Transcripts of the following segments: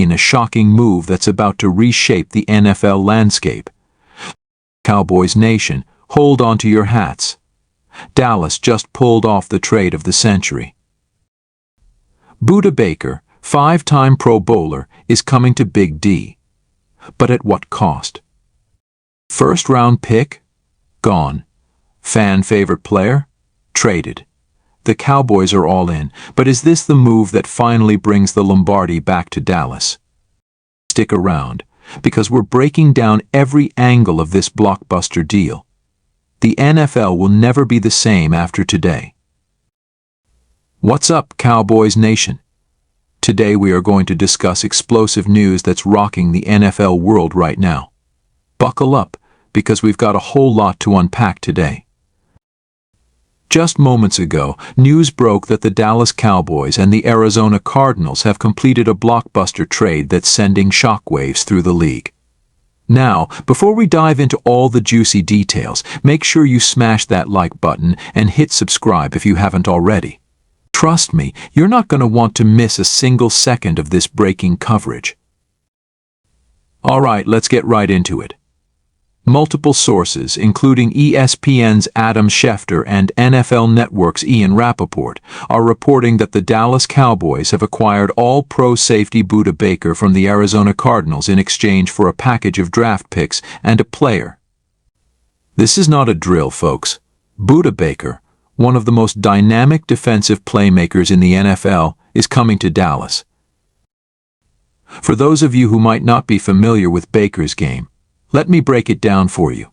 in a shocking move that's about to reshape the NFL landscape. Cowboys Nation, hold on to your hats. Dallas just pulled off the trade of the century. Budda Baker, five-time Pro Bowler, is coming to Big D. But at what cost? First-round pick? Gone. Fan favorite player? Traded. The Cowboys are all in, but is this the move that finally brings the Lombardi back to Dallas? Stick around, because we're breaking down every angle of this blockbuster deal. The NFL will never be the same after today. What's up, Cowboys Nation? Today we are going to discuss explosive news that's rocking the NFL world right now. Buckle up, because we've got a whole lot to unpack today. Just moments ago, news broke that the Dallas Cowboys and the Arizona Cardinals have completed a blockbuster trade that's sending shockwaves through the league. Now, before we dive into all the juicy details, make sure you smash that like button and hit subscribe if you haven't already. Trust me, you're not going to want to miss a single second of this breaking coverage. Alright, let's get right into it. Multiple sources, including ESPN's Adam Schefter and NFL Network's Ian Rappaport, are reporting that the Dallas Cowboys have acquired All-Pro safety Budda Baker from the Arizona Cardinals in exchange for a package of draft picks and a player. This is not a drill, folks. Budda Baker, one of the most dynamic defensive playmakers in the NFL, is coming to Dallas. For those of you who might not be familiar with Baker's game, let me break it down for you.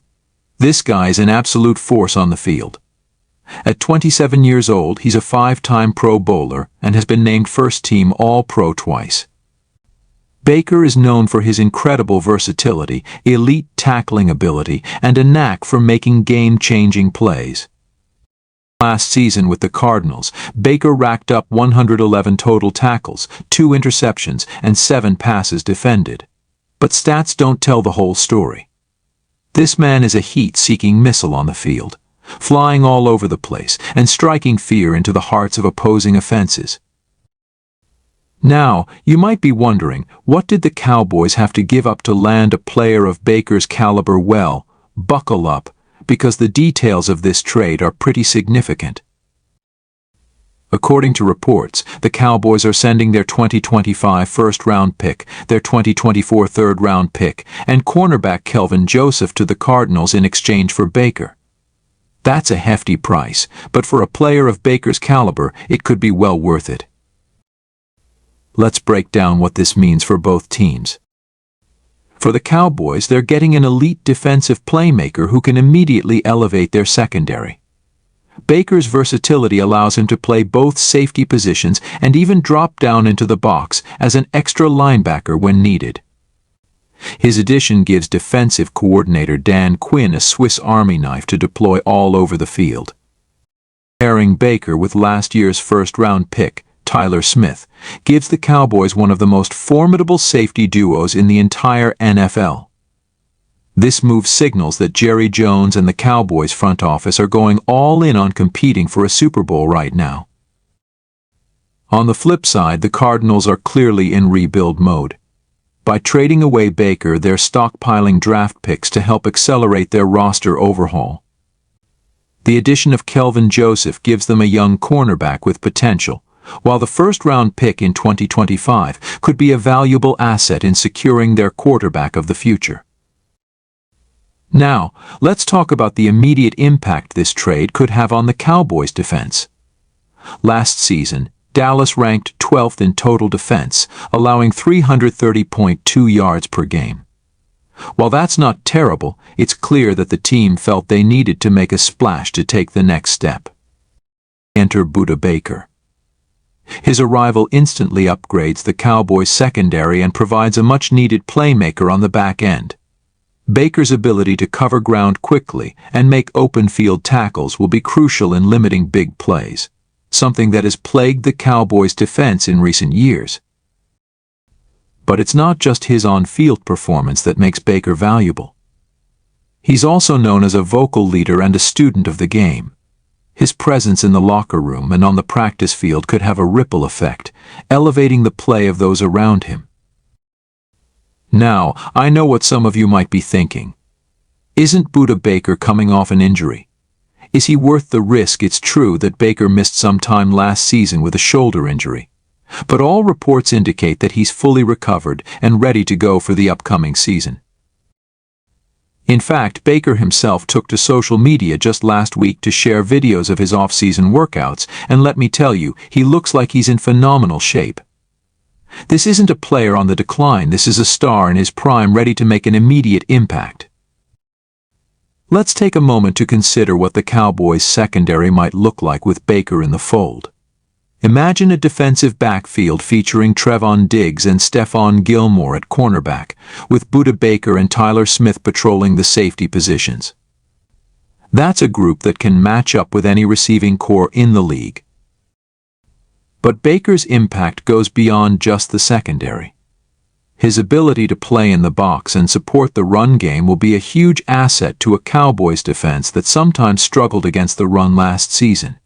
This guy's an absolute force on the field. At 27 years old, he's a five-time Pro Bowler and has been named first-team All-Pro twice. Baker is known for his incredible versatility, elite tackling ability, and a knack for making game-changing plays. Last season with the Cardinals, Baker racked up 111 total tackles, 2 interceptions, and 7 passes defended. But stats don't tell the whole story. This man is a heat-seeking missile on the field, flying all over the place and striking fear into the hearts of opposing offenses. Now, you might be wondering, what did the Cowboys have to give up to land a player of Baker's caliber? Well, buckle up, because the details of this trade are pretty significant. According to reports, the Cowboys are sending their 2025 first-round pick, their 2024 third-round pick, and cornerback Kelvin Joseph to the Cardinals in exchange for Baker. That's a hefty price, but for a player of Baker's caliber, it could be well worth it. Let's break down what this means for both teams. For the Cowboys, they're getting an elite defensive playmaker who can immediately elevate their secondary. Baker's versatility allows him to play both safety positions and even drop down into the box as an extra linebacker when needed. His addition gives defensive coordinator Dan Quinn a Swiss Army knife to deploy all over the field. Pairing Baker with last year's first-round pick, Tyler Smith, gives the Cowboys one of the most formidable safety duos in the entire NFL. This move signals that Jerry Jones and the Cowboys front office are going all in on competing for a Super Bowl right now. On the flip side, the Cardinals are clearly in rebuild mode. By trading away Baker, they're stockpiling draft picks to help accelerate their roster overhaul. The addition of Kelvin Joseph gives them a young cornerback with potential, while the first-round pick in 2025 could be a valuable asset in securing their quarterback of the future. Now, let's talk about the immediate impact this trade could have on the Cowboys' defense. Last season, Dallas ranked 12th in total defense, allowing 330.2 yards per game. While that's not terrible, it's clear that the team felt they needed to make a splash to take the next step. Enter Budda Baker. His arrival instantly upgrades the Cowboys' secondary and provides a much-needed playmaker on the back end. Baker's ability to cover ground quickly and make open-field tackles will be crucial in limiting big plays, something that has plagued the Cowboys' defense in recent years. But it's not just his on-field performance that makes Baker valuable. He's also known as a vocal leader and a student of the game. His presence in the locker room and on the practice field could have a ripple effect, elevating the play of those around him. Now, I know what some of you might be thinking. Isn't Budda Baker coming off an injury? Is he worth the risk? It's true that Baker missed some time last season with a shoulder injury, but all reports indicate that he's fully recovered and ready to go for the upcoming season. In fact, Baker himself took to social media just last week to share videos of his off-season workouts, and let me tell you, he looks like he's in phenomenal shape. This isn't a player on the decline, this is a star in his prime ready to make an immediate impact. Let's take a moment to consider what the Cowboys' secondary might look like with Baker in the fold. Imagine a defensive backfield featuring Trevon Diggs and Stephon Gilmore at cornerback, with Budda Baker and Tyler Smith patrolling the safety positions. That's a group that can match up with any receiving core in the league. But Baker's impact goes beyond just the secondary. His ability to play in the box and support the run game will be a huge asset to a Cowboys defense that sometimes struggled against the run last season.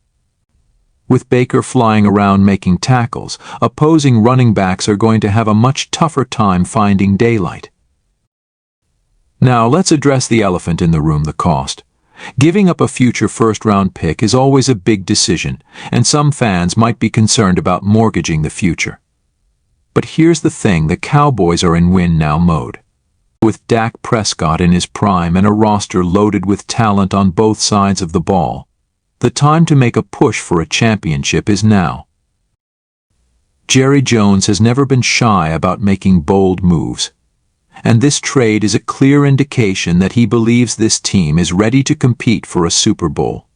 With Baker flying around making tackles, opposing running backs are going to have a much tougher time finding daylight. Now let's address the elephant in the room, the cost. Giving up a future first-round pick is always a big decision, and some fans might be concerned about mortgaging the future. But here's the thing, the Cowboys are in win-now mode. With Dak Prescott in his prime and a roster loaded with talent on both sides of the ball, the time to make a push for a championship is now. Jerry Jones has never been shy about making bold moves, and this trade is a clear indication that he believes this team is ready to compete for a Super Bowl.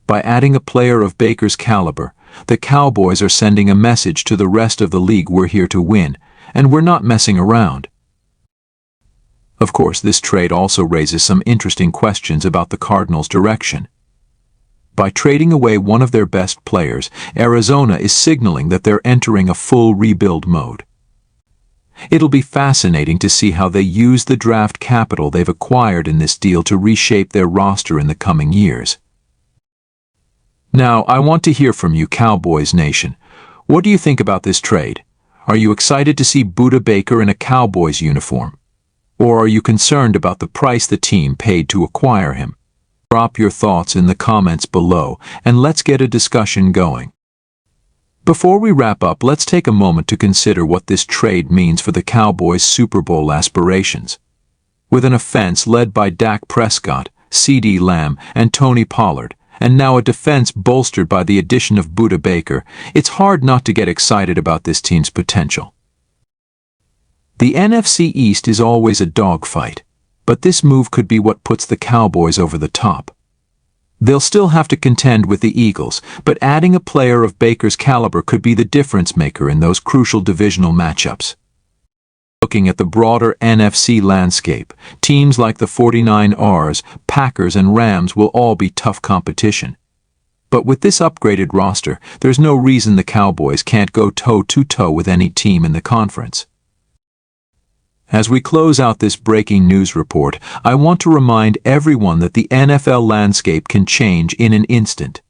By adding a player of Baker's caliber, the Cowboys are sending a message to the rest of the league: we're here to win, and we're not messing around. Of course, this trade also raises some interesting questions about the Cardinals' direction. By trading away one of their best players, Arizona is signaling that they're entering a full rebuild mode. It'll be fascinating to see how they use the draft capital they've acquired in this deal to reshape their roster in the coming years. Now, I want to hear from you, Cowboys Nation. What do you think about this trade? Are you excited to see Budda Baker in a Cowboys uniform? Or are you concerned about the price the team paid to acquire him? Drop your thoughts in the comments below, and let's get a discussion going. Before we wrap up, let's take a moment to consider what this trade means for the Cowboys' Super Bowl aspirations. With an offense led by Dak Prescott, CeeDee Lamb, and Tony Pollard, and now a defense bolstered by the addition of Budda Baker, it's hard not to get excited about this team's potential. The NFC East is always a dogfight, but this move could be what puts the Cowboys over the top. They'll still have to contend with the Eagles, but adding a player of Baker's caliber could be the difference maker in those crucial divisional matchups. Looking at the broader NFC landscape, teams like the 49ers, Packers, and Rams will all be tough competition. But with this upgraded roster, there's no reason the Cowboys can't go toe-to-toe with any team in the conference. As we close out this breaking news report, I want to remind everyone that the NFL landscape can change in an instant.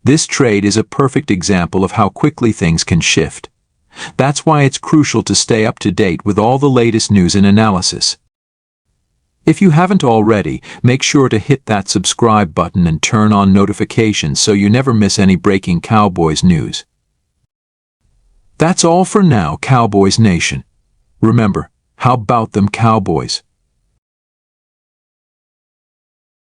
This trade is a perfect example of how quickly things can shift. That's why it's crucial to stay up to date with all the latest news and analysis. If you haven't already, make sure to hit that subscribe button and turn on notifications so you never miss any breaking Cowboys news. That's all for now, Cowboys Nation. Remember, how about them Cowboys?